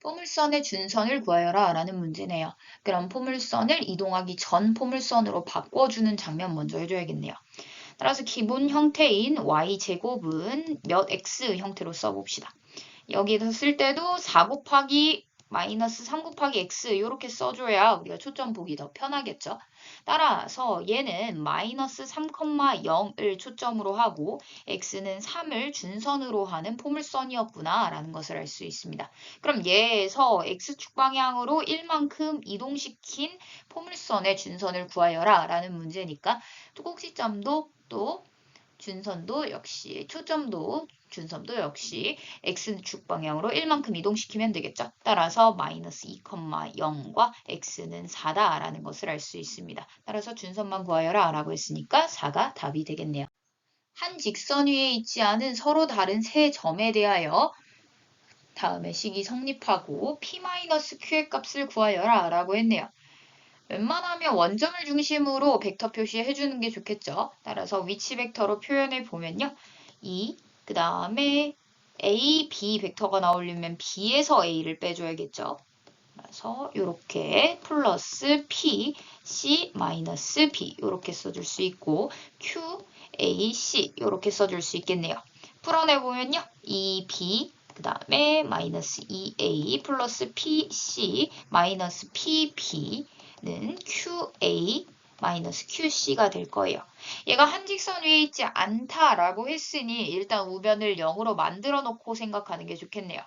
포물선의 준선을 구하여라 라는 문제네요. 그럼 포물선을 이동하기 전 포물선으로 바꿔주는 장면 먼저 해줘야겠네요. 따라서 기본 형태인 y제곱은 몇 x 형태로 써봅시다. 여기서 쓸 때도 4 곱하기 마이너스 3 곱하기 x 이렇게 써줘야 우리가 초점 보기 더 편하겠죠. 따라서 얘는 마이너스 3,0을 초점으로 하고 x는 3을 준선으로 하는 포물선이었구나 라는 것을 알 수 있습니다. 그럼 얘에서 x축 방향으로 1만큼 이동시킨 포물선의 준선을 구하여라 라는 문제니까 꼭지점도 또 준선도 역시 초점도 준선도 역시 x축 방향으로 1만큼 이동시키면 되겠죠. 따라서 마이너스 2,0과 x는 4다라는 것을 알 수 있습니다. 따라서 준선만 구하여라 라고 했으니까 4가 답이 되겠네요. 한 직선 위에 있지 않은 서로 다른 세 점에 대하여 다음의 식이 성립하고 p-q의 값을 구하여라 라고 했네요. 웬만하면 원점을 중심으로 벡터 표시해 주는 게 좋겠죠. 따라서 위치 벡터로 표현해 보면요. 그 다음에 A, B 벡터가 나오려면 B에서 A를 빼줘야겠죠. 그래서 이렇게 플러스 P, C, 마이너스 B 이렇게 써줄 수 있고 Q, A, C 이렇게 써줄 수 있겠네요. 풀어내보면요. 2B 그 다음에 마이너스 2A 플러스 PC 마이너스 PB는 QA 마이너스 QC가 될 거예요. 얘가 한 직선 위에 있지 않다라고 했으니 일단 우변을 0으로 만들어 놓고 생각하는 게 좋겠네요.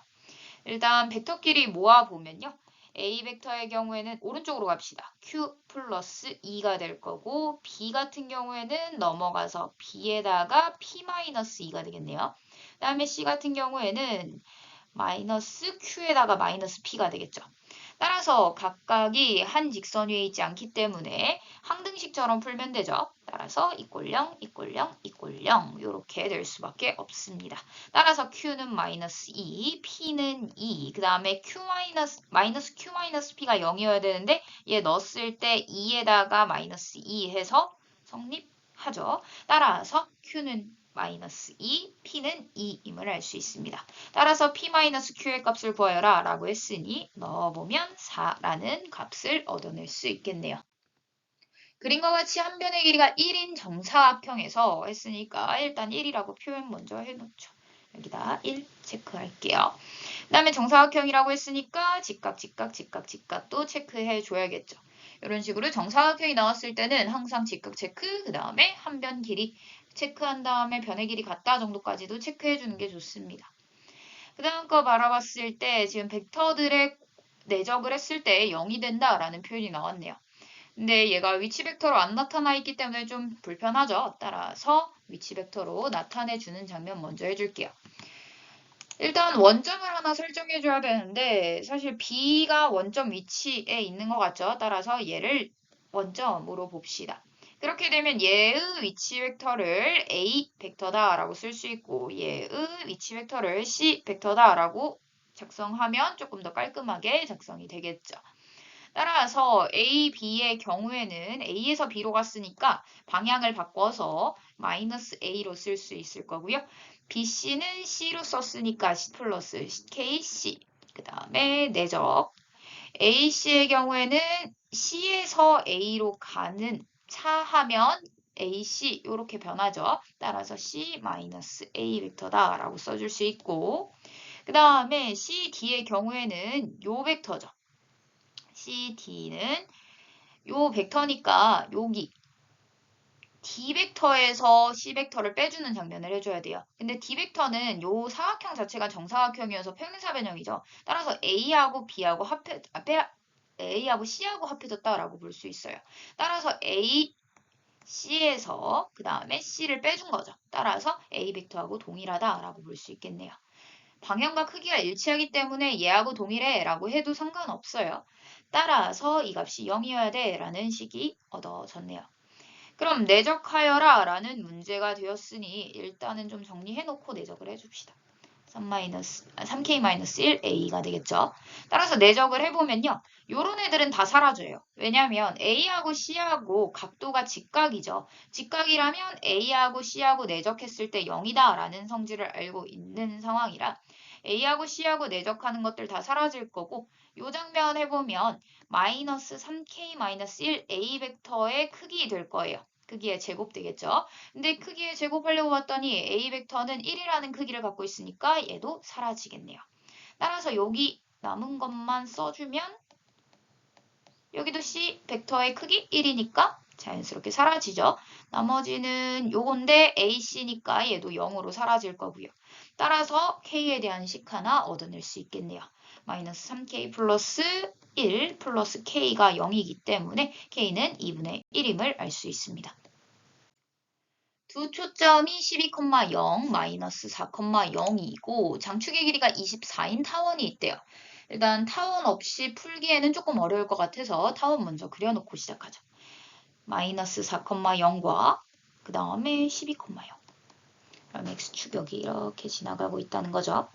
일단 벡터끼리 모아보면요. A 벡터의 경우에는 오른쪽으로 갑시다. Q 플러스 2가 될 거고 B 같은 경우에는 넘어가서 B에다가 P-2가 되겠네요. 그 다음에 C 같은 경우에는 마이너스 Q에다가 마이너스 P가 되겠죠. 따라서 각각이 한 직선 위에 있지 않기 때문에 항등식처럼 풀면 되죠. 따라서 이꼴 0, 이꼴 0, 이꼴 0 이렇게 될 수밖에 없습니다. 따라서 Q는 마이너스 2, P는 2, 그 다음에 마이너스 Q 마이너스 P가 0이어야 되는데 얘 넣었을 때 2에다가 마이너스 2 해서 성립하죠. 따라서 Q는 마이너스 2, P는 2임을 알 수 있습니다. 따라서 P-Q의 값을 구하여라 라고 했으니 넣어보면 4라는 값을 얻어낼 수 있겠네요. 그림과 같이 한 변의 길이가 1인 정사각형에서 했으니까 일단 1이라고 표현 먼저 해놓죠. 여기다 1 체크할게요. 그 다음에 정사각형이라고 했으니까 직각, 직각, 직각, 직각도 체크해 줘야겠죠. 이런 식으로 정사각형이 나왔을 때는 항상 직각 체크, 그 다음에 한 변 길이 체크한 다음에 변의 길이 같다 정도까지도 체크해 주는 게 좋습니다. 그 다음 거 바라봤을 때 지금 벡터들의 내적을 했을 때 0이 된다라는 표현이 나왔네요. 근데 얘가 위치 벡터로 안 나타나 있기 때문에 좀 불편하죠. 따라서 위치 벡터로 나타내 주는 장면 먼저 해줄게요. 일단 원점을 하나 설정해 줘야 되는데 사실 B가 원점 위치에 있는 것 같죠. 따라서 얘를 원점으로 봅시다. 그렇게 되면 얘의 위치 벡터를 A 벡터다라고 쓸 수 있고 얘의 위치 벡터를 C 벡터다라고 작성하면 조금 더 깔끔하게 작성이 되겠죠. 따라서 A, B의 경우에는 A에서 B로 갔으니까 방향을 바꿔서 마이너스 A로 쓸 수 있을 거고요. BC는 C로 썼으니까 C 플러스 KC. 그 다음에 내적. AC의 경우에는 C에서 A로 가는 차 하면 AC 이렇게 변하죠. 따라서 C-A 벡터다라고 써줄 수 있고 그 다음에 CD의 경우에는 요 벡터죠. CD는 요 벡터니까 여기 D 벡터에서 C 벡터를 빼주는 장면을 해줘야 돼요. 근데 D 벡터는 요 사각형 자체가 정사각형이어서 평행사 변형이죠. 따라서 A하고 B하고 A하고 C하고 합해졌다라고 볼 수 있어요. 따라서 A, C에서 그 다음에 C를 빼준 거죠. 따라서 A 벡터하고 동일하다라고 볼 수 있겠네요. 방향과 크기가 일치하기 때문에 얘하고 동일해 라고 해도 상관없어요. 따라서 이 값이 0이어야 돼 라는 식이 얻어졌네요. 그럼 내적하여라 라는 문제가 되었으니 일단은 좀 정리해놓고 내적을 해줍시다. 3K-1A가 되겠죠. 따라서 내적을 해보면요. 요런 애들은 다 사라져요. 왜냐면 A하고 C하고 각도가 직각이죠. 직각이라면 A하고 C하고 내적했을 때 0이다 라는 성질을 알고 있는 상황이라 A하고 C하고 내적하는 것들 다 사라질 거고 요 장면 해보면 마이너스 3K-1 A 벡터의 크기 될 거예요. 크기의 제곱 되겠죠. 근데 크기의 제곱하려고 봤더니 A 벡터는 1이라는 크기를 갖고 있으니까 얘도 사라지겠네요. 따라서 여기 남은 것만 써주면 여기도 C 벡터의 크기 1이니까 자연스럽게 사라지죠. 나머지는 요건데 AC니까 얘도 0으로 사라질 거고요. 따라서 K에 대한 식 하나 얻어낼 수 있겠네요. 마이너스 3K 플러스 1 플러스 K가 0이기 때문에 K는 2분의 1임을 알 수 있습니다. 두 초점이 12,0 마이너스 4,0이고 장축의 길이가 24인 타원이 있대요. 일단 타원 없이 풀기에는 조금 어려울 것 같아서 타원 먼저 그려놓고 시작하죠. 마이너스 4,0과 그 다음에 12,0. 그럼 x축 여기 이렇게 지나가고 있다는 거죠.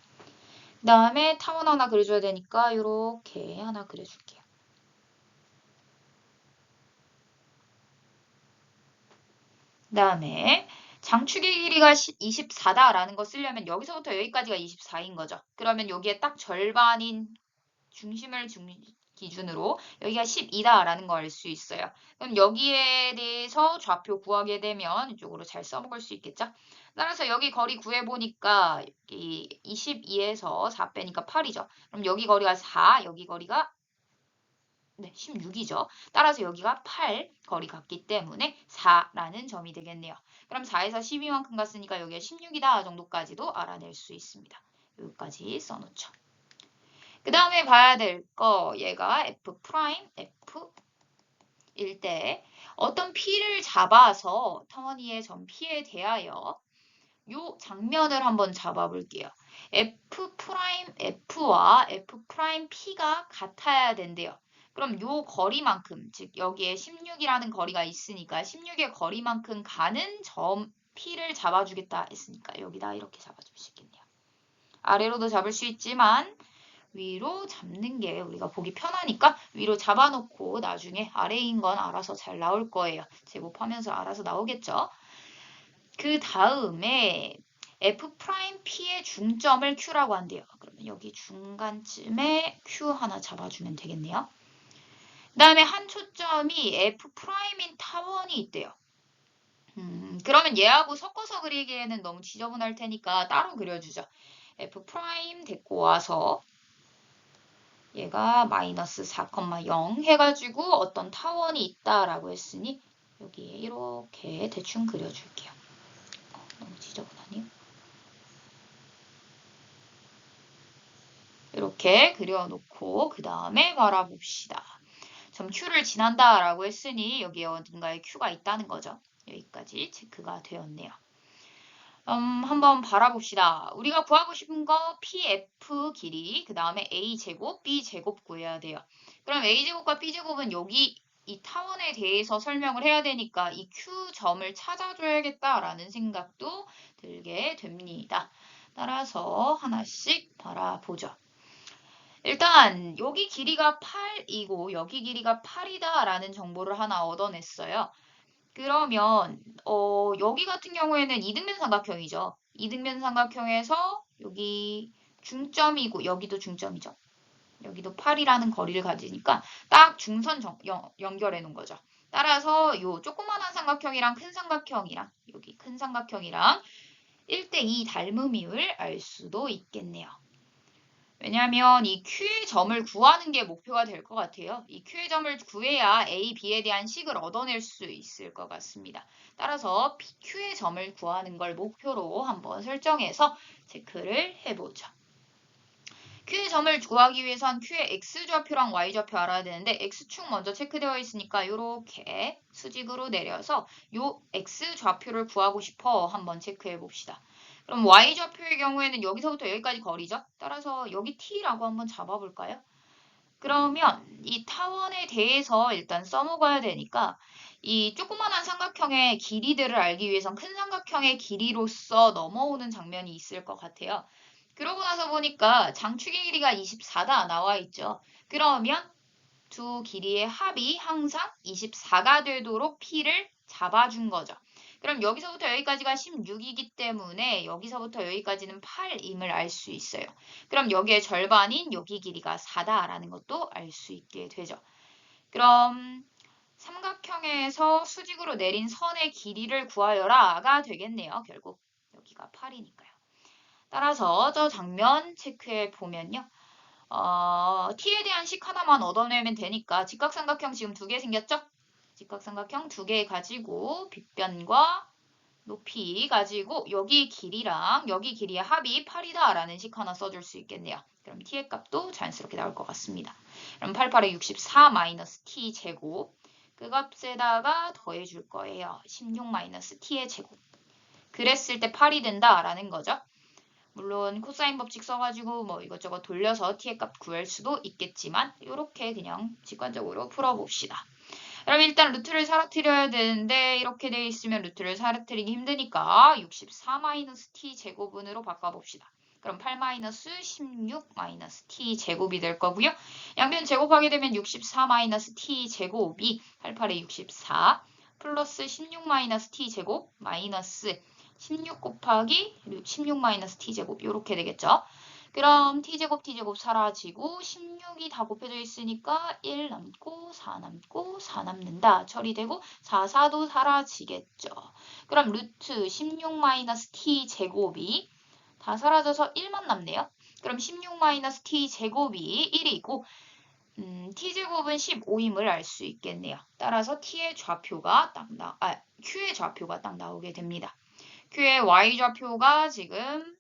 그 다음에 타원 하나 그려줘야 되니까 이렇게 하나 그려줄게요. 그 다음에 장축의 길이가 24다라는 거 쓰려면 여기서부터 여기까지가 24인 거죠. 그러면 여기에 딱 절반인 중심을 기준으로 여기가 12다라는 걸 알 수 있어요. 그럼 여기에 대해서 좌표 구하게 되면 이쪽으로 잘 써먹을 수 있겠죠? 따라서 여기 거리 구해보니까 22에서 4 빼니까 8이죠. 그럼 여기 거리가 4, 여기 거리가 16이죠. 따라서 여기가 8 거리 같기 때문에 4라는 점이 되겠네요. 그럼 4에서 12만큼 갔으니까 여기가 16이다 정도까지도 알아낼 수 있습니다. 여기까지 써놓죠. 그 다음에 봐야 될 거 얘가 F 프라임 F일 때 어떤 P를 잡아서 타원이의 점 P에 대하여 요 장면을 한번 잡아볼게요. F 프라임 F와 F 프라임 P가 같아야 된대요. 그럼 요 거리만큼, 즉 여기에 16이라는 거리가 있으니까 16의 거리만큼 가는 점 P를 잡아주겠다 했으니까 여기다 이렇게 잡아줄 수 있겠네요. 아래로도 잡을 수 있지만 위로 잡는 게 우리가 보기 편하니까 위로 잡아놓고 나중에 아래인 건 알아서 잘 나올 거예요. 제곱하면서 알아서 나오겠죠. 그 다음에 F'P의 중점을 Q라고 한대요. 그러면 여기 중간쯤에 Q 하나 잡아주면 되겠네요. 그 다음에 한 초점이 F'인 타원이 있대요. 그러면 얘하고 섞어서 그리기에는 너무 지저분할 테니까 따로 그려주죠. F' 데리고 와서 얘가 마이너스 4,0 해가지고 어떤 타원이 있다라고 했으니 여기에 이렇게 대충 그려줄게요. 너무 지저분하네요. 이렇게 그려놓고 그 다음에 바라봅시다. 점 Q를 지난다라고 했으니 여기에 어딘가에 Q가 있다는 거죠. 여기까지 체크가 되었네요. 한번 바라봅시다. 우리가 구하고 싶은 거 PF 길이, 그 다음에 A제곱, B제곱 구해야 돼요. 그럼 A제곱과 B제곱은 여기 이 타원에 대해서 설명을 해야 되니까 이 Q점을 찾아줘야겠다라는 생각도 들게 됩니다. 따라서 하나씩 바라보죠. 일단 여기 길이가 8이고 여기 길이가 8이다라는 정보를 하나 얻어냈어요. 그러면 여기 같은 경우에는 이등변 삼각형이죠. 이등변 삼각형에서 여기 중점이고 여기도 중점이죠. 여기도 8이라는 거리를 가지니까 딱 중선 연결해 놓은 거죠. 따라서 요 조그만한 삼각형이랑 큰 삼각형이랑 여기 큰 삼각형이랑 1대2 닮음임을 알 수도 있겠네요. 왜냐하면 이 Q의 점을 구하는 게 목표가 될 것 같아요. 이 Q의 점을 구해야 A, B에 대한 식을 얻어낼 수 있을 것 같습니다. 따라서 Q의 점을 구하는 걸 목표로 한번 설정해서 체크를 해보죠. Q의 점을 구하기 위해선 Q의 X좌표랑 Y좌표 알아야 되는데 X축 먼저 체크되어 있으니까 이렇게 수직으로 내려서 요 X좌표를 구하고 싶어 한번 체크해 봅시다. 그럼 Y좌표의 경우에는 여기서부터 여기까지 거리죠? 따라서 여기 T라고 한번 잡아볼까요? 그러면 이 타원에 대해서 일단 써먹어야 되니까 이 조그만한 삼각형의 길이들을 알기 위해선 큰 삼각형의 길이로서 넘어오는 장면이 있을 것 같아요. 그러고 나서 보니까 장축의 길이가 24다 나와 있죠. 그러면 두 길이의 합이 항상 24가 되도록 P를 잡아준 거죠. 그럼 여기서부터 여기까지가 16이기 때문에 여기서부터 여기까지는 8임을 알 수 있어요. 그럼 여기에 절반인 여기 길이가 4다라는 것도 알 수 있게 되죠. 그럼 삼각형에서 수직으로 내린 선의 길이를 구하여라가 되겠네요. 결국 여기가 8이니까요. 따라서 저 장면 체크해 보면요. t에 대한 식 하나만 얻어내면 되니까 직각삼각형 지금 2개 생겼죠? 직각삼각형 2개 가지고 빗변과 높이 가지고 여기 길이랑 여기 길이의 합이 8이다 라는 식 하나 써줄 수 있겠네요. 그럼 t의 값도 자연스럽게 나올 것 같습니다. 그럼 88에 64 마이너스 t 제곱 그 값에다가 더해줄 거예요. 16 마이너스 t의 제곱. 그랬을 때 8이 된다라는 거죠. 물론 코사인 법칙 써가지고 뭐 이것저것 돌려서 t의 값 구할 수도 있겠지만 이렇게 그냥 직관적으로 풀어봅시다. 그럼 일단 루트를 사라뜨려야 되는데 이렇게 되어 있으면 루트를 사라뜨리기 힘드니까 64-t 제곱은으로 바꿔봅시다. 그럼 8-16-t 제곱이 될 거고요. 양변 제곱하게 되면 64-t 제곱이 88에 64 플러스 16-t 제곱 마이너스 16 곱하기 16-t 제곱 이렇게 되겠죠. 그럼 t제곱 t제곱 사라지고 16이 다 곱해져 있으니까 1 남고 4 남고 4 남는다. 처리되고 4, 4도 사라지겠죠. 그럼 루트 16-t 제곱이 다 사라져서 1만 남네요. 그럼 16-t 제곱이 1이고 t제곱은 15임을 알 수 있겠네요. 따라서 t의 좌표가 q의 좌표가 딱 나오게 됩니다. q의 y좌표가 지금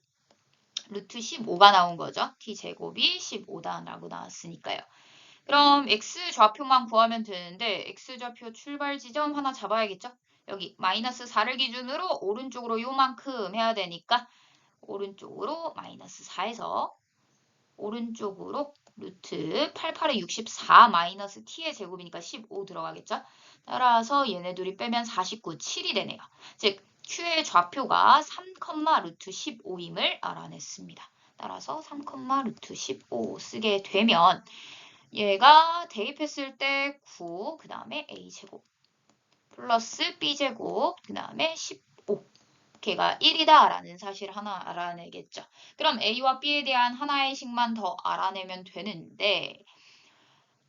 루트 15가 나온 거죠. t제곱이 15다라고 나왔으니까요. 그럼 x좌표만 구하면 되는데 x좌표 출발 지점 하나 잡아야겠죠? 여기 마이너스 4를 기준으로 오른쪽으로 요만큼 해야 되니까 오른쪽으로 마이너스 4에서 오른쪽으로 루트 88에 64 마이너스 t의 제곱이니까 15 들어가겠죠? 따라서 얘네 둘이 빼면 49, 7이 되네요. 즉 q의 좌표가 3, 루트 15임을 알아냈습니다. 따라서 3, 루트 15 쓰게 되면 얘가 대입했을 때 9, 그 다음에 a제곱 플러스 b제곱, 그 다음에 15 걔가 1이다 라는 사실 하나 알아내겠죠. 그럼 a와 b에 대한 하나의 식만 더 알아내면 되는데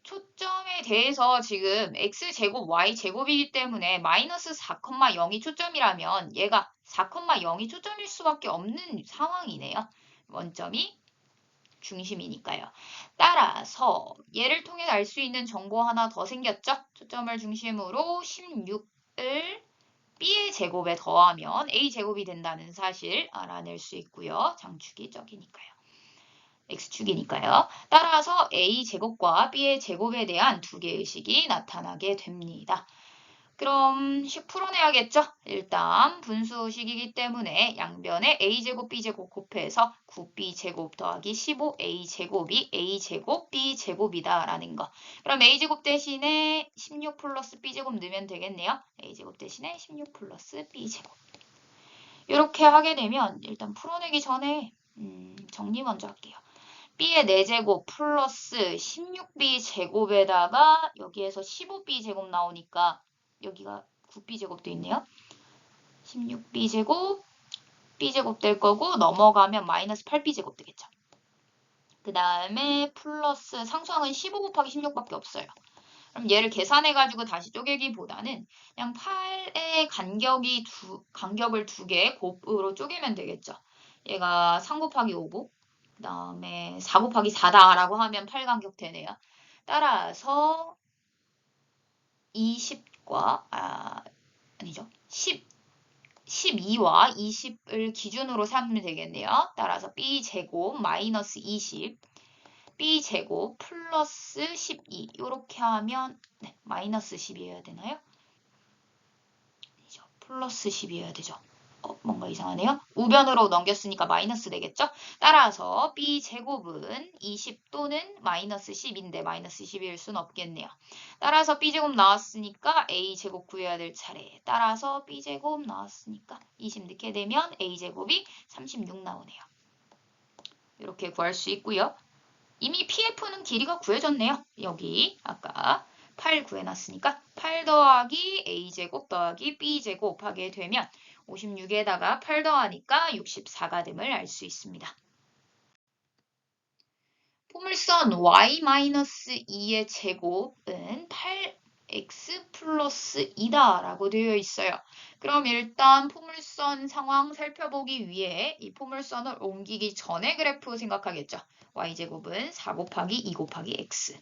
초점에 대해서 지금 x제곱 y제곱이기 때문에 마이너스 4,0이 초점이라면 얘가 4,0이 초점일 수밖에 없는 상황이네요. 원점이 중심이니까요. 따라서 얘를 통해 알 수 있는 정보 하나 더 생겼죠? 초점을 중심으로 16을 b의 제곱에 더하면 a제곱이 된다는 사실 알아낼 수 있고요. 장축이 저기니까요. x축이니까요. 따라서 a제곱과 b의 제곱에 대한 두 개의 식이 나타나게 됩니다. 그럼 식 풀어내야겠죠? 일단 분수식이기 때문에 양변에 a제곱 b제곱 곱해서 9b제곱 더하기 15a제곱이 a제곱 b제곱이다 라는 거. 그럼 a제곱 대신에 16 플러스 b제곱 넣으면 되겠네요. a제곱 대신에 16 플러스 b제곱. 이렇게 하게 되면 일단 풀어내기 전에 정리 먼저 할게요. b의 4제곱 플러스 16b 제곱에다가 여기에서 15b 제곱 나오니까 여기가 9b 제곱도 있네요. 16b 제곱 b 제곱 될 거고 넘어가면 마이너스 8b 제곱 되겠죠. 그 다음에 플러스 상수항은 15 곱하기 16밖에 없어요. 그럼 얘를 계산해가지고 다시 쪼개기보다는 그냥 8의 간격을 2개 곱으로 쪼개면 되겠죠. 얘가 3 곱하기 5고 그 다음에 4 곱하기 4다라고 하면 8간격 되네요. 따라서 20과 아니죠. 12와 20을 기준으로 삼으면 되겠네요. 따라서 b제곱 마이너스 20 b제곱 플러스 12 이렇게 하면 마이너스 10이어야 되나요? 아니죠. 플러스 10이어야 되죠. 뭔가 이상하네요. 우변으로 넘겼으니까 마이너스 되겠죠? 따라서 b제곱은 20 또는 마이너스 10인데 마이너스 10일 순 없겠네요. 따라서 b제곱 나왔으니까 a제곱 구해야 될 차례. 따라서 b제곱 나왔으니까 20 넣게 되면 a제곱이 36 나오네요. 이렇게 구할 수 있고요. 이미 PF는 길이가 구해졌네요. 여기 아까 8 구해놨으니까 8 더하기 a제곱 더하기 b제곱 하게 되면 56에다가 8 더하니까 64가 됨을 알 수 있습니다. 포물선 y-2의 제곱은 8x 플러스 2다 라고 되어 있어요. 그럼 일단 포물선 상황 살펴보기 위해 이 포물선을 옮기기 전에 그래프 생각하겠죠. y제곱은 4 곱하기 2 곱하기 x.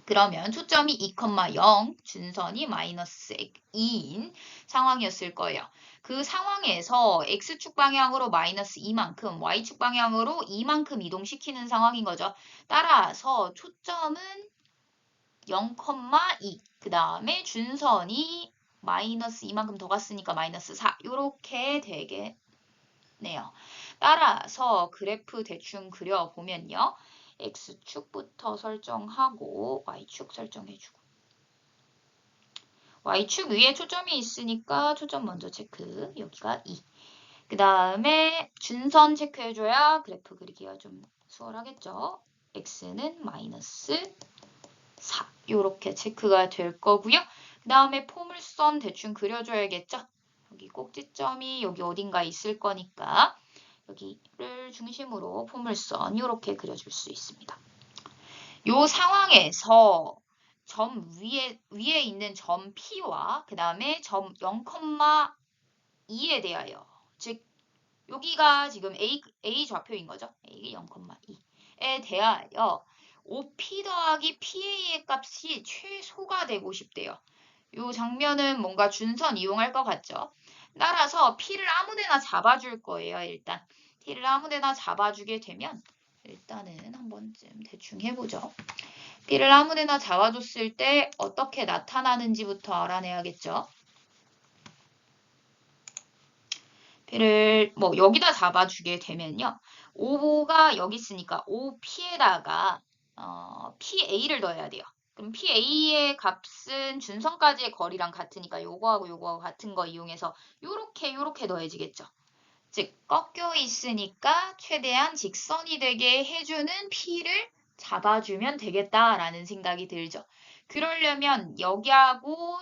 그러면 초점이 2,0 준선이 마이너스 2인 상황이었을 거예요. 그 상황에서 x축 방향으로 마이너스 2만큼, y축 방향으로 2만큼 이동시키는 상황인 거죠. 따라서 초점은 0,2, 그 다음에 준선이 마이너스 2만큼 더 갔으니까 마이너스 4, 이렇게 되겠네요. 따라서 그래프 대충 그려보면요. x축부터 설정하고 y축 설정해주고 y축 위에 초점이 있으니까 초점 먼저 체크. 여기가 2. 그 다음에 준선 체크해줘야 그래프 그리기가 좀 수월하겠죠. x는 마이너스 4. 이렇게 체크가 될 거고요. 그 다음에 포물선 대충 그려줘야겠죠. 여기 꼭지점이 여기 어딘가 있을 거니까 여기를 중심으로 포물선 이렇게 그려줄 수 있습니다. 이 상황에서 점 위에 있는 점 P와 그 다음에 점 0,2에 대하여, 즉 여기가 지금 A 좌표인 거죠. A 0,2에 대하여 OP 더하기 PA의 값이 최소가 되고 싶대요. 이 장면은 뭔가 준선 이용할 것 같죠. 따라서 P를 아무데나 잡아줄 거예요. 일단 P를 아무데나 잡아주게 되면 일단은 한 번쯤 대충 해보죠. P를 아무데나 잡아줬을 때 어떻게 나타나는지부터 알아내야겠죠. P를 뭐 여기다 잡아주게 되면요. 5가 여기 있으니까 5P에다가 PA를 넣어야 돼요. 그럼 PA의 값은 준선까지의 거리랑 같으니까 요거하고 같은 거 이용해서 요렇게 넣어지겠죠. 즉 꺾여 있으니까 최대한 직선이 되게 해주는 P를 잡아주면 되겠다라는 생각이 들죠. 그러려면 여기하고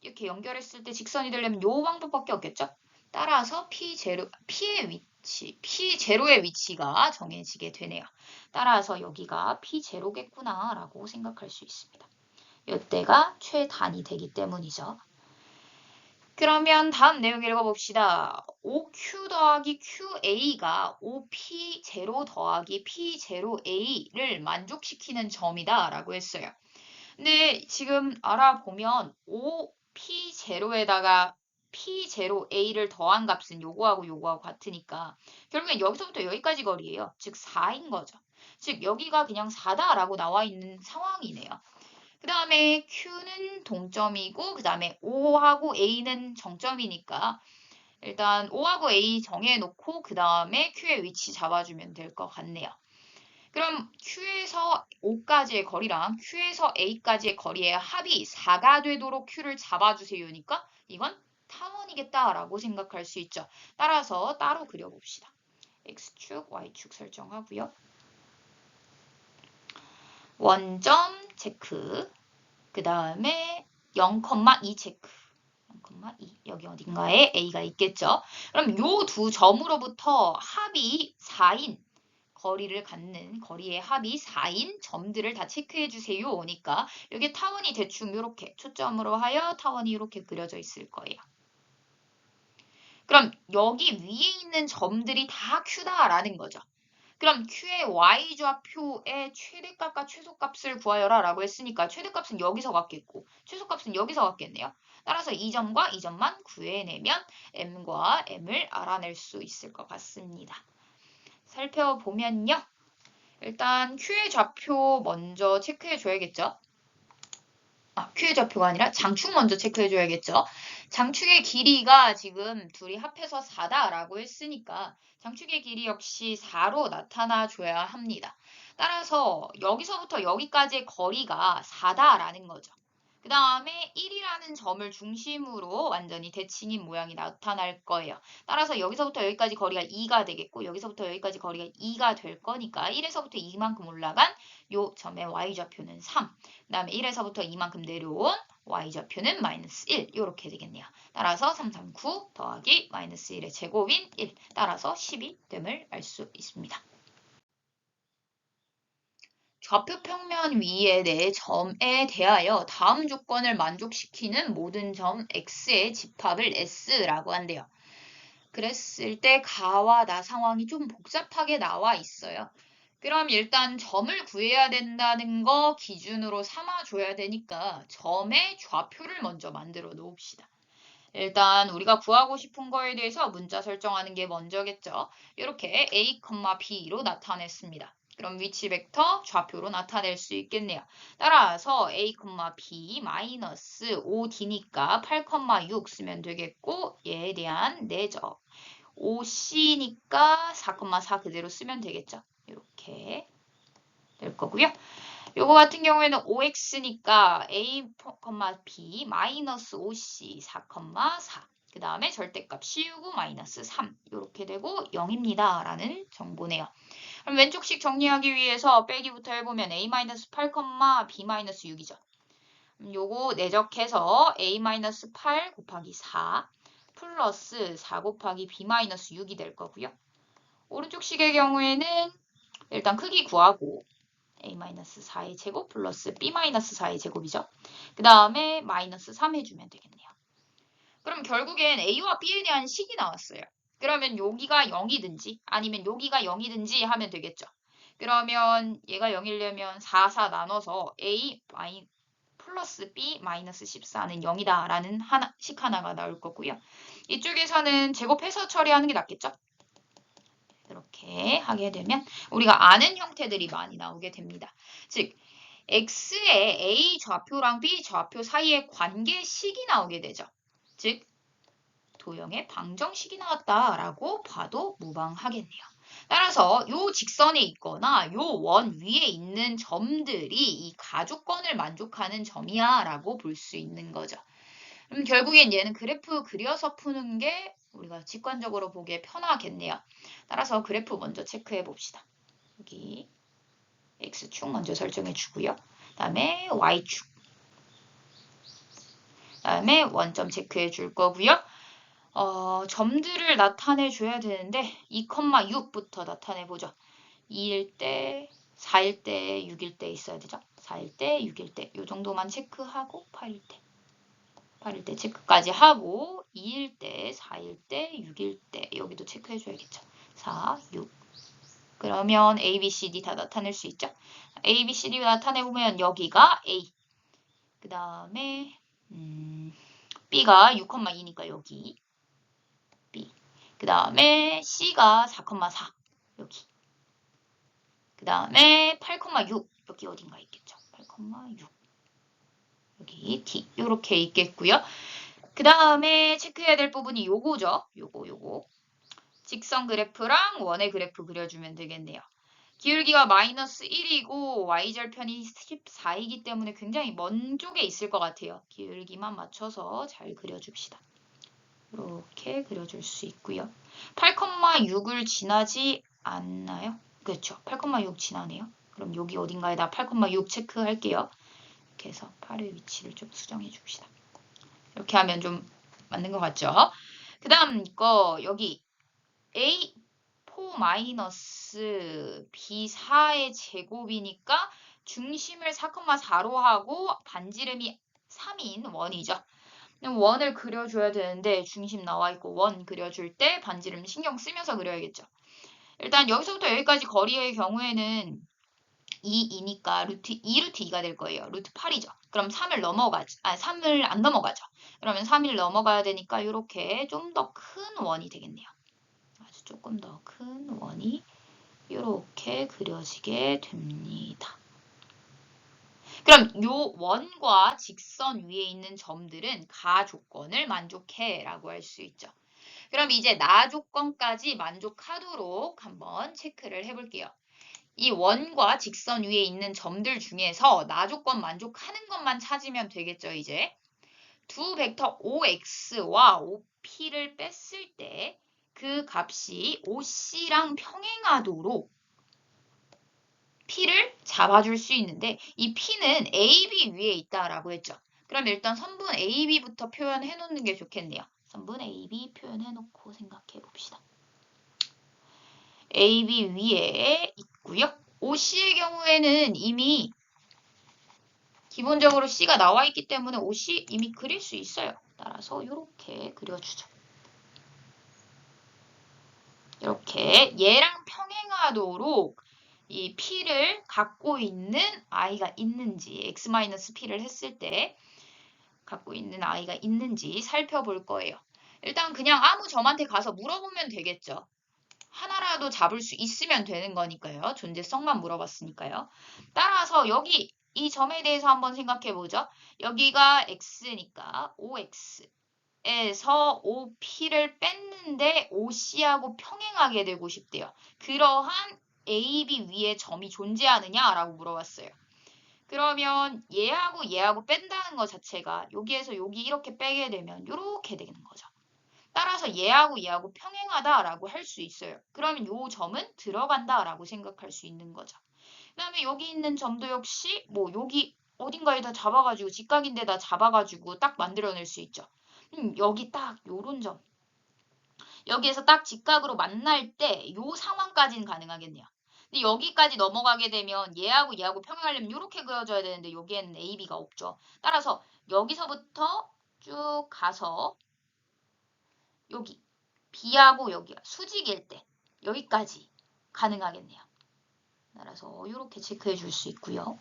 이렇게 연결했을 때 직선이 되려면 요 방법밖에 없겠죠. 따라서 P의 위치가 정해지게 되네요. 따라서 여기가 P0겠구나 라고 생각할 수 있습니다. 이때가 최단이 되기 때문이죠. 그러면 다음 내용 읽어봅시다. OQ 더하기 QA가 OP0 더하기 P0A를 만족시키는 점이다 라고 했어요. 근데 지금 알아보면 OP0에다가 P0A를 더한 값은 요거하고 같으니까 결국엔 여기서부터 여기까지 거리예요. 즉 4인 거죠. 즉 여기가 그냥 4다라고 나와 있는 상황이네요. 그 다음에 Q는 동점이고 그 다음에 O하고 A는 정점이니까 일단 O하고 A 정해놓고 그 다음에 Q의 위치 잡아주면 될 것 같네요. 그럼 Q에서 O까지의 거리랑 Q에서 A까지의 거리의 합이 4가 되도록 Q를 잡아주세요니까 이건 타원이겠다라고 생각할 수 있죠. 따라서 따로 그려봅시다. X축, Y축 설정하고요. 원점 체크, 그 다음에 0,2 체크. 0,2 여기 어딘가에 A가 있겠죠. 그럼 요 두 점으로부터 합이 4인 거리를 갖는 거리의 합이 4인 점들을 다 체크해 주세요. 오니까 여기 타원이 대충 이렇게 초점으로 하여 타원이 이렇게 그려져 있을 거예요. 그럼 여기 위에 있는 점들이 다 Q다라는 거죠. 그럼 Q의 Y좌표의 최대값과 최소값을 구하여라 라고 했으니까 최대값은 여기서 같겠고 최소값은 여기서 같겠네요. 따라서 이 점과 이 점만 구해내면 M과 M을 알아낼 수 있을 것 같습니다. 살펴보면요. 일단 Q의 좌표 먼저 체크해 줘야겠죠. Q의 좌표가 아니라 장축 먼저 체크해 줘야겠죠. 장축의 길이가 지금 둘이 합해서 4다라고 했으니까 장축의 길이 역시 4로 나타나 줘야 합니다. 따라서 여기서부터 여기까지의 거리가 4다라는 거죠. 그 다음에 1이라는 점을 중심으로 완전히 대칭인 모양이 나타날 거예요. 따라서 여기서부터 여기까지 거리가 2가 되겠고 여기서부터 여기까지 거리가 2가 될 거니까 1에서부터 2만큼 올라간 요 점의 y좌표는 3. 그 다음에 1에서부터 2만큼 내려온 y좌표는 마이너스 1. 이렇게 되겠네요. 따라서 339 더하기 마이너스 1의 제곱인 1. 따라서 10이 됨을 알 수 있습니다. 좌표 평면 위에 내 점에 대하여 다음 조건을 만족시키는 모든 점 x의 집합을 S라고 한대요. 그랬을 때 가와 나 상황이 좀 복잡하게 나와 있어요. 그럼 일단 점을 구해야 된다는 거 기준으로 삼아줘야 되니까 점의 좌표를 먼저 만들어 놓읍시다. 일단 우리가 구하고 싶은 거에 대해서 문자 설정하는 게 먼저겠죠. 이렇게 a, b로 나타냈습니다. 그럼 위치 벡터 좌표로 나타낼 수 있겠네요. 따라서 a, b 마이너스 5d니까 8,6 쓰면 되겠고 얘에 대한 내적 5c니까 4,4 그대로 쓰면 되겠죠. 이렇게 될 거고요. 요거 같은 경우에는 5x니까 a, b 마이너스 5c 4,4 그 다음에 절대값 씌우고 마이너스 3 이렇게 되고 0입니다. 라는 정보네요. 그럼 왼쪽식 정리하기 위해서 빼기부터 해보면 a 마이너스 8, b 마이너스 6이죠. 요거 내적해서 a 마이너스 8 곱하기 4 플러스 4 곱하기 b 마이너스 6이 될 거고요. 오른쪽 식의 경우에는 일단 크기 구하고 a-4의 제곱 플러스 b-4의 제곱이죠. 그 다음에 마이너스 3 해주면 되겠네요. 그럼 결국엔 a와 b에 대한 식이 나왔어요. 그러면 여기가 0이든지 아니면 여기가 0이든지 하면 되겠죠. 그러면 얘가 0이려면 4, 4 나눠서 a 플러스 b 마이너스 14는 0이다 라는 식 하나가 나올 거고요. 이쪽에서는 제곱해서 처리하는 게 낫겠죠. 이렇게 하게 되면 우리가 아는 형태들이 많이 나오게 됩니다. 즉 x의 a 좌표랑 b 좌표 사이의 관계식이 나오게 되죠. 즉 도형의 방정식이 나왔다라고 봐도 무방하겠네요. 따라서 요 직선에 있거나 요 원 위에 있는 점들이 이 가조건을 만족하는 점이야 라고 볼 수 있는 거죠. 결국엔 얘는 그래프 그려서 푸는 게 우리가 직관적으로 보기에 편하겠네요. 따라서 그래프 먼저 체크해 봅시다. 여기 x축 먼저 설정해 주고요. 그 다음에 y축. 그 다음에 원점 체크해 줄 거고요. 점들을 나타내 줘야 되는데 2,6부터 나타내 보죠. 2일 때, 4일 때, 6일 때 있어야 되죠. 4일 때, 6일 때. 이 정도만 체크하고 8일 때. 8일 때 체크까지 하고 2일 때, 4일 때, 6일 때 여기도 체크해 줘야겠죠. 4, 6. 그러면 A, B, C, D 다 나타낼 수 있죠. A, B, C, D 나타내보면 여기가 A. 그 다음에 B가 6,2니까 여기 B. 그 다음에 C가 4,4 여기. 그 다음에 8,6 여기 어딘가 있겠죠. 8,6 여기 D 이렇게 있겠고요. 그 다음에 체크해야 될 부분이 요거죠. 요거. 직선 그래프랑 원의 그래프 그려주면 되겠네요. 기울기가 마이너스 1이고 y절편이 14이기 때문에 굉장히 먼 쪽에 있을 것 같아요. 기울기만 맞춰서 잘 그려줍시다. 이렇게 그려줄 수 있고요. 8,6을 지나지 않나요? 그렇죠. 8,6 지나네요. 그럼 여기 어딘가에다 8,6 체크할게요. 이렇게 해서 8의 위치를 좀 수정해 줍시다. 이렇게 하면 좀 맞는 것 같죠? 그 다음 거 여기 A4 마이너스 B4의 제곱이니까 중심을 4,4로 하고 반지름이 3인 원이죠. 원을 그려줘야 되는데 중심 나와 있고 원 그려줄 때 반지름 신경 쓰면서 그려야겠죠. 일단 여기서부터 여기까지 거리의 경우에는 2이니까 루트 2 루트 2가 될 거예요. 루트 8이죠. 그럼 3을 넘어가죠. 3을 안 넘어가죠. 그러면 3을 넘어가야 되니까 이렇게 좀 더 큰 원이 되겠네요. 아주 조금 더 큰 원이 이렇게 그려지게 됩니다. 그럼 요 원과 직선 위에 있는 점들은 가 조건을 만족해 라고 할 수 있죠. 그럼 이제 나 조건까지 만족하도록 한번 체크를 해볼게요. 이 원과 직선 위에 있는 점들 중에서 나조건 만족하는 것만 찾으면 되겠죠, 이제. 두 벡터 OX와 OP를 뺐을 때 그 값이 OC랑 평행하도록 P를 잡아줄 수 있는데 이 P는 AB 위에 있다라고 했죠. 그럼 일단 선분 AB부터 표현해 놓는 게 좋겠네요. 선분 AB 표현해 놓고 생각해 봅시다. AB 위에 있고요. OC의 경우에는 이미 기본적으로 C가 나와 있기 때문에 OC 이미 그릴 수 있어요. 따라서 이렇게 그려주죠. 이렇게 얘랑 평행하도록 이 P를 갖고 있는 I가 있는지 X-P를 했을 때 갖고 있는 I가 있는지 살펴볼 거예요. 일단 그냥 아무 점한테 가서 물어보면 되겠죠. 하나라도 잡을 수 있으면 되는 거니까요. 존재성만 물어봤으니까요. 따라서 여기 이 점에 대해서 한번 생각해 보죠. 여기가 X니까 OX에서 OP를 뺐는데 OC하고 평행하게 되고 싶대요. 그러한 AB 위에 점이 존재하느냐라고 물어봤어요. 그러면 얘하고 뺀다는 것 자체가 여기에서 여기 이렇게 빼게 되면 이렇게 되는 거죠. 따라서 얘하고 평행하다라고 할 수 있어요. 그러면 이 점은 들어간다라고 생각할 수 있는 거죠. 그 다음에 여기 있는 점도 역시 뭐 여기 어딘가에다 잡아가지고 직각인데다 잡아가지고 딱 만들어낼 수 있죠. 여기 딱 요런 점. 여기에서 딱 직각으로 만날 때 요 상황까지는 가능하겠네요. 근데 여기까지 넘어가게 되면 얘하고 평행하려면 이렇게 그려줘야 되는데 여기에는 AB가 없죠. 따라서 여기서부터 쭉 가서 여기 B하고 여기가 수직일 때 여기까지 가능하겠네요. 따라서 이렇게 체크해 줄 수 있고요.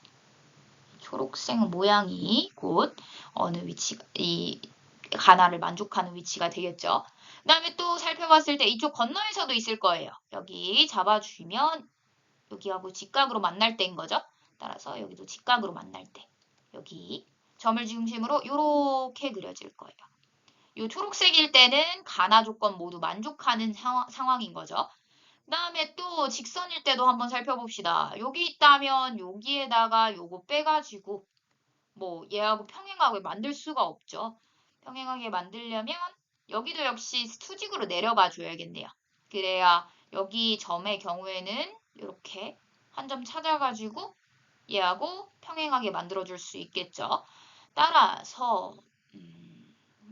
초록색 모양이 곧 어느 위치가 이 가나를 만족하는 위치가 되겠죠. 그 다음에 또 살펴봤을 때 이쪽 건너에서도 있을 거예요. 여기 잡아주면 여기하고 직각으로 만날 때인 거죠. 따라서 여기도 직각으로 만날 때 여기 점을 중심으로 이렇게 그려질 거예요. 이 초록색일 때는 가나 조건 모두 만족하는 상황인 거죠. 그 다음에 또 직선일 때도 한번 살펴봅시다. 여기 있다면 여기에다가 요거 빼가지고 뭐 얘하고 평행하게 만들 수가 없죠. 평행하게 만들려면 여기도 역시 수직으로 내려가 줘야겠네요. 그래야 여기 점의 경우에는 이렇게 한 점 찾아가지고 얘하고 평행하게 만들어줄 수 있겠죠. 따라서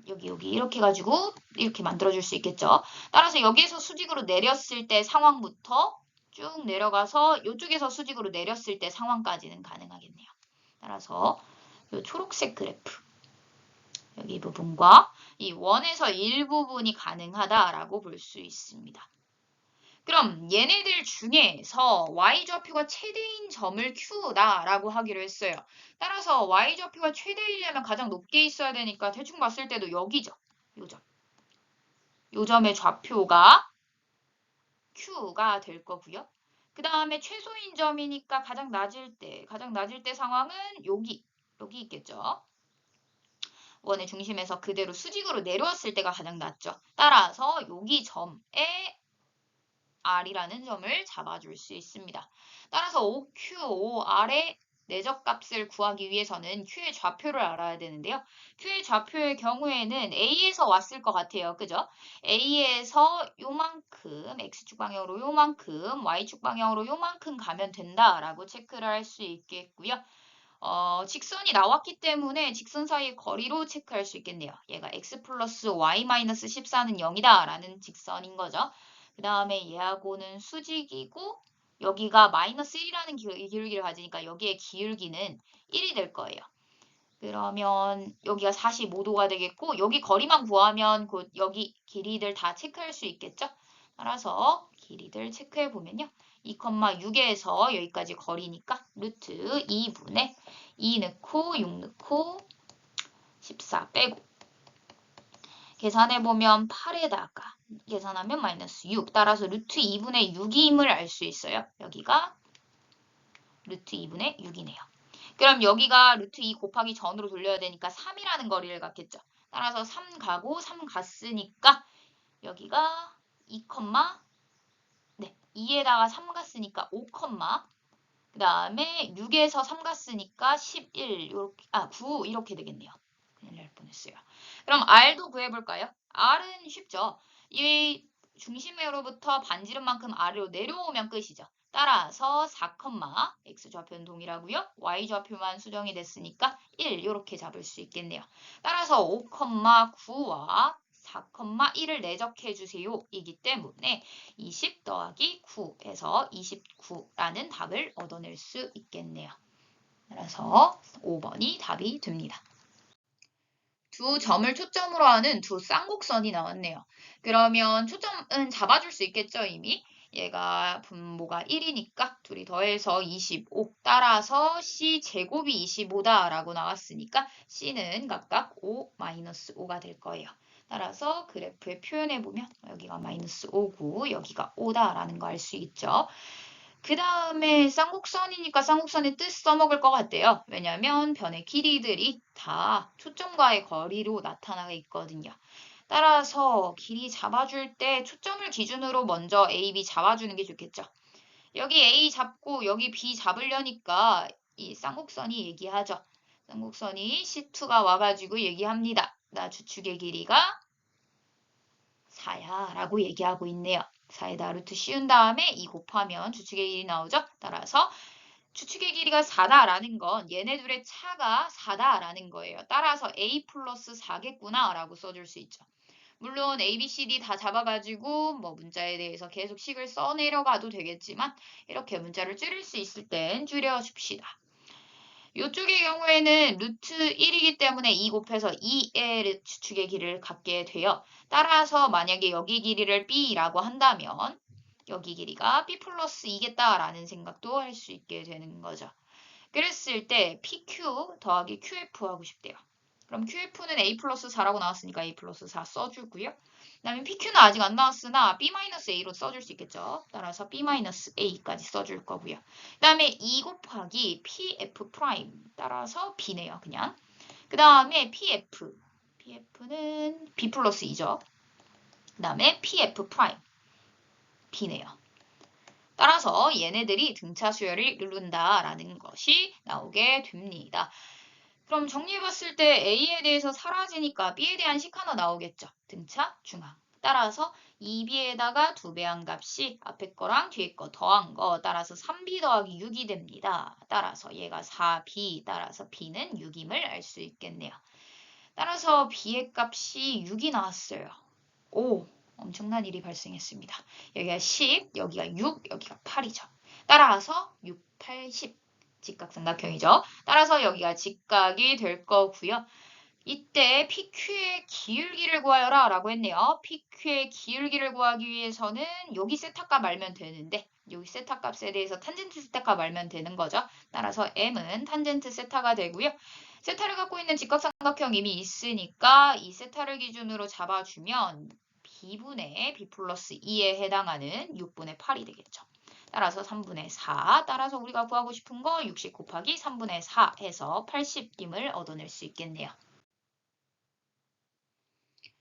여기 이렇게 가지고 이렇게 만들어줄 수 있겠죠. 따라서 여기에서 수직으로 내렸을 때 상황부터 쭉 내려가서 이쪽에서 수직으로 내렸을 때 상황까지는 가능하겠네요. 따라서 이 초록색 그래프 여기 부분과 이 원에서 일부분이 가능하다라고 볼 수 있습니다. 그럼 얘네들 중에서 y좌표가 최대인 점을 Q다라고 하기로 했어요. 따라서 y좌표가 최대이려면 가장 높게 있어야 되니까 대충 봤을 때도 여기죠. 요 점. 요 점의 좌표가 Q가 될 거고요. 그 다음에 최소인 점이니까 가장 낮을 때 상황은 여기 있겠죠. 원의 중심에서 그대로 수직으로 내려왔을 때가 가장 낮죠. 따라서 여기 점에 R이라는 점을 잡아줄 수 있습니다. 따라서 OQ, OR의 내적값을 구하기 위해서는 Q의 좌표를 알아야 되는데요. Q의 좌표의 경우에는 A에서 왔을 것 같아요. 그죠? A에서 요만큼, X축 방향으로 요만큼, Y축 방향으로 요만큼 가면 된다라고 체크를 할 수 있겠고요. 직선이 나왔기 때문에 직선 사이의 거리로 체크할 수 있겠네요. 얘가 x 플러스 y 마이너스 14는 0이다 라는 직선인 거죠. 그 다음에 얘하고는 수직이고 여기가 마이너스 1이라는 기울기를 가지니까 여기에 기울기는 1이 될 거예요. 그러면 여기가 45도가 되겠고 여기 거리만 구하면 곧 여기 길이들 다 체크할 수 있겠죠? 따라서 길이들 체크해 보면요. 2,6에서 여기까지 거리니까 루트 2분의 2 넣고 6 넣고 14 빼고 계산해보면 8에다가 계산하면 마이너스 6 따라서 루트 2분의 6임을 알 수 있어요. 여기가 루트 2분의 6이네요. 그럼 여기가 루트 2 곱하기 전으로 돌려야 되니까 3이라는 거리를 갖겠죠. 따라서 3 가고 3 갔으니까 여기가 2, 네, 2에다가 3 갔으니까 5, 그 다음에 6에서 3 갔으니까 11, 요렇게, 9 이렇게 되겠네요. 큰일 날 뻔했어요. 그럼 R도 구해볼까요? R은 쉽죠. 이 중심으로부터 반지름만큼 아래로 내려오면 끝이죠. 따라서 4, x좌표는 동일하고요. y좌표만 수정이 됐으니까 1 이렇게 잡을 수 있겠네요. 따라서 5, 9와 4, 1을 내적해 주세요. 이기 때문에 20 더하기 9에서 29라는 답을 얻어낼 수 있겠네요. 따라서 5번이 답이 됩니다. 두 점을 초점으로 하는 두 쌍곡선이 나왔네요. 그러면 초점은 잡아줄 수 있겠죠, 이미? 얘가 분모가 1이니까 둘이 더해서 25. 따라서 C 제곱이 25다라고 나왔으니까 C는 각각 5, 마이너스 5가 될 거예요. 따라서 그래프에 표현해보면 여기가 마이너스 5고 여기가 5다라는 거 알 수 있죠. 그 다음에 쌍곡선이니까 쌍곡선의 뜻 써먹을 것 같대요. 왜냐면 변의 길이들이 다 초점과의 거리로 나타나 있거든요. 따라서 길이 잡아줄 때 초점을 기준으로 먼저 A, B 잡아주는 게 좋겠죠. 여기 A 잡고 여기 B 잡으려니까 이 쌍곡선이 얘기하죠. 쌍곡선이 C2가 와가지고 얘기합니다. 나 주축의 길이가 4야 라고 얘기하고 있네요. 4에다 루트 씌운 다음에 2 곱하면 주축의 길이 나오죠. 따라서 주축의 길이가 4다라는 건 얘네 둘의 차가 4다라는 거예요. 따라서 A 플러스 4겠구나 라고 써줄 수 있죠. 물론 A, B, C, D 다 잡아가지고 뭐 문자에 대해서 계속 식을 써내려가도 되겠지만 이렇게 문자를 줄일 수 있을 땐 줄여줍시다. 이쪽의 경우에는 루트 1이기 때문에 2 곱해서 2의 주축의 길이를 갖게 돼요. 따라서 만약에 여기 길이를 B라고 한다면 여기 길이가 B 플러스 2겠다라는 생각도 할 수 있게 되는 거죠. 그랬을 때 PQ 더하기 QF 하고 싶대요. 그럼 QF는 A 플러스 4라고 나왔으니까 A 플러스 4 써주고요. 그 다음에 PQ는 아직 안 나왔으나 B-A로 써줄 수 있겠죠. 따라서 B-A까지 써줄 거고요. 그 다음에 2 곱하기 PF 프라임 따라서 B네요. 그냥. 그 다음에 PF는 B 플러스 2죠. 그 다음에 PF 프라임 B네요. 따라서 얘네들이 등차 수열을 이룬다라는 것이 나오게 됩니다. 그럼 정리해봤을 때 A에 대해서 사라지니까 B에 대한 식 하나 나오겠죠. 등차 중앙. 따라서 2B에다가 2배한 값이 앞에 거랑 뒤에 거 더한 거 따라서 3B 더하기 6이 됩니다. 따라서 얘가 4B 따라서 B는 6임을 알 수 있겠네요. 따라서 B의 값이 6이 나왔어요. 오, 엄청난 일이 발생했습니다. 여기가 10, 여기가 6, 여기가 8이죠. 따라서 6, 8, 10. 직각삼각형이죠. 따라서 여기가 직각이 될 거고요. 이때 PQ의 기울기를 구하여라 라고 했네요. PQ의 기울기를 구하기 위해서는 여기 세타값 알면 되는데 여기 세타값에 대해서 탄젠트 세타값 알면 되는 거죠. 따라서 M은 탄젠트 세타가 되고요. 세타를 갖고 있는 직각삼각형 이미 있으니까 이 세타를 기준으로 잡아주면 B분의 B 플러스 2에 해당하는 6분의 8이 되겠죠. 따라서 3분의 4. 따라서 우리가 구하고 싶은 거 60 곱하기 3분의 4 해서 80임을 얻어낼 수 있겠네요.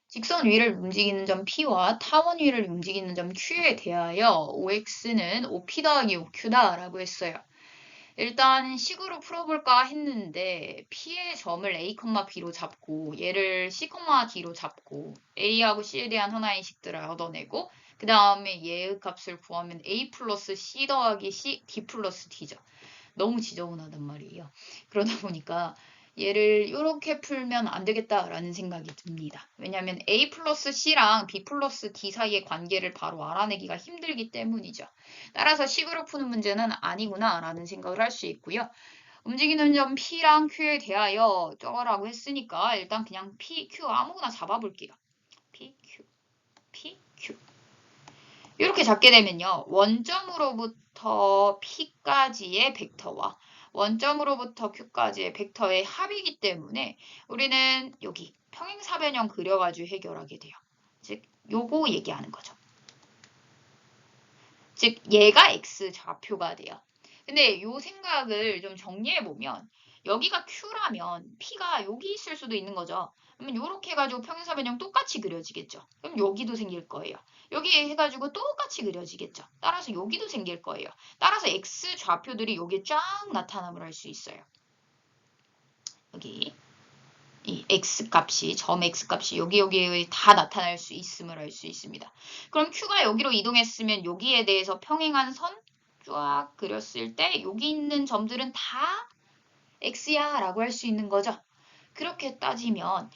직선 위를 움직이는 점 P와 타원 위를 움직이는 점 Q에 대하여 OX는 OP 더하기 OQ다 라고 했어요. 일단 식으로 풀어볼까 했는데 P의 점을 A, B로 잡고 얘를 C, D로 잡고 A하고 C에 대한 하나의 식들을 얻어내고 그 다음에 얘의 값을 구하면 A 플러스 C 더하기 C, D 플러스 D죠. 너무 지저분하단 말이에요. 그러다 보니까 얘를 이렇게 풀면 안 되겠다라는 생각이 듭니다. 왜냐하면 A 플러스 C랑 B 플러스 D 사이의 관계를 바로 알아내기가 힘들기 때문이죠. 따라서 식으로 푸는 문제는 아니구나 라는 생각을 할 수 있고요. 움직이는 점 P랑 Q에 대하여 저거라고 했으니까 일단 그냥 P, Q 아무거나 잡아볼게요. P, Q, P, Q. 이렇게 잡게 되면요. 원점으로부터 P까지의 벡터와 원점으로부터 Q까지의 벡터의 합이기 때문에 우리는 여기 평행사변형 그려가지고 해결하게 돼요. 즉, 요거 얘기하는 거죠. 즉, 얘가 X 좌표가 돼요. 근데 요 생각을 좀 정리해보면 여기가 Q라면 P가 여기 있을 수도 있는 거죠. 그러면 이렇게 해가지고 평행사 변형 똑같이 그려지겠죠. 그럼 여기도 생길 거예요. 여기 해가지고 똑같이 그려지겠죠. 따라서 여기도 생길 거예요. 따라서 X 좌표들이 여기에 쫙 나타남을 할 수 있어요. 여기 이 X값이 점 X값이 여기에 다 나타날 수 있음을 알 수 있습니다. 그럼 Q가 여기로 이동했으면 여기에 대해서 평행한 선 쫙 그렸을 때 여기 있는 점들은 다 X야 라고 할 수 있는 거죠. 그렇게 따지면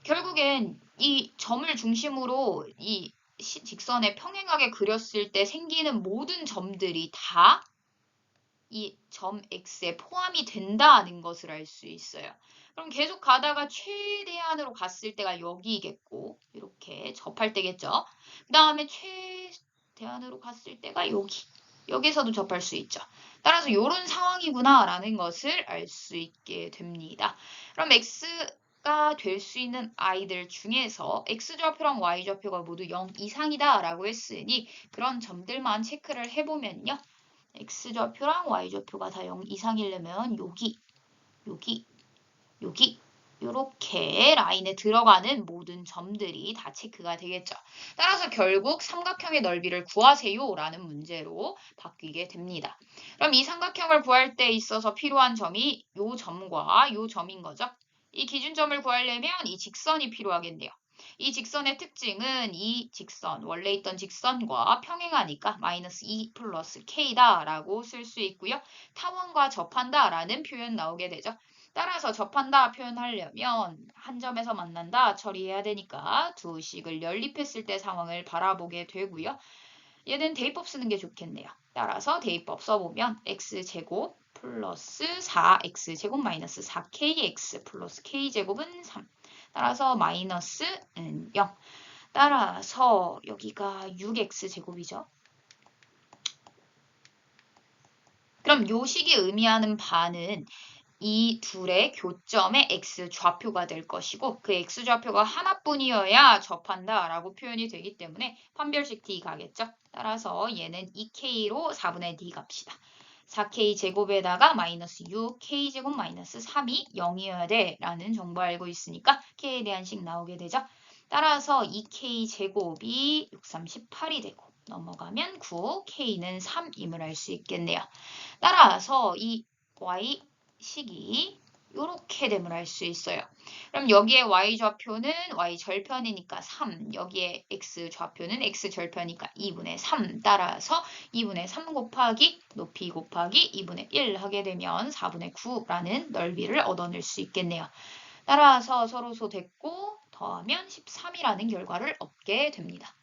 결국엔 이 점을 중심으로 이 직선에 평행하게 그렸을 때 생기는 모든 점들이 다 이 점 X에 포함이 된다는 것을 알 수 있어요. 그럼 계속 가다가 최대한으로 갔을 때가 여기겠고 이렇게 접할 때겠죠. 그 다음에 최대한으로 갔을 때가 여기서도 접할 수 있죠. 따라서 이런 상황이구나 라는 것을 알 수 있게 됩니다. 그럼 X가 될 수 있는 아이들 중에서 X좌표랑 Y좌표가 모두 0 이상이다 라고 했으니 그런 점들만 체크를 해보면요. X좌표랑 Y좌표가 다 0 이상이려면 여기 이렇게 라인에 들어가는 모든 점들이 다 체크가 되겠죠. 따라서 결국 삼각형의 넓이를 구하세요 라는 문제로 바뀌게 됩니다. 그럼 이 삼각형을 구할 때 있어서 필요한 점이 이 점과 이 점인 거죠. 이 기준점을 구하려면 이 직선이 필요하겠네요. 이 직선의 특징은 이 직선, 원래 있던 직선과 평행하니까 마이너스 2 플러스 k다 라고 쓸 수 있고요. 타원과 접한다 라는 표현 나오게 되죠. 따라서 접한다 표현하려면 한 점에서 만난다 처리해야 되니까 두 식을 연립했을 때 상황을 바라보게 되고요. 얘는 대입법 쓰는 게 좋겠네요. 따라서 대입법 써보면 x제곱 플러스 4x제곱 마이너스 4kx 플러스 k제곱은 3. 따라서 마이너스는 0. 따라서 여기가 6x제곱이죠. 그럼 요 식이 의미하는 바는 이 둘의 교점의 x좌표가 될 것이고 그 x좌표가 하나뿐이어야 접한다 라고 표현이 되기 때문에 판별식 D 가겠죠. 따라서 얘는 2k로 4분의 D 갑시다. 4k 제곱에다가 마이너스 6k 제곱 마이너스 3이 0이어야 돼 라는 정보 알고 있으니까 k에 대한 식 나오게 되죠. 따라서 2k 제곱이 6, 3, 18이 되고 넘어가면 9, k는 3임을 알 수 있겠네요. 따라서 이 y 식이 이렇게 됨을 알 수 있어요. 그럼 여기에 y좌표는 y절편이니까 3, 여기에 x좌표는 x절편이니까 2분의 3 따라서 2분의 3 곱하기 높이 곱하기 2분의 1 하게 되면 4분의 9라는 넓이를 얻어낼 수 있겠네요. 따라서 서로소 됐고 더하면 13이라는 결과를 얻게 됩니다.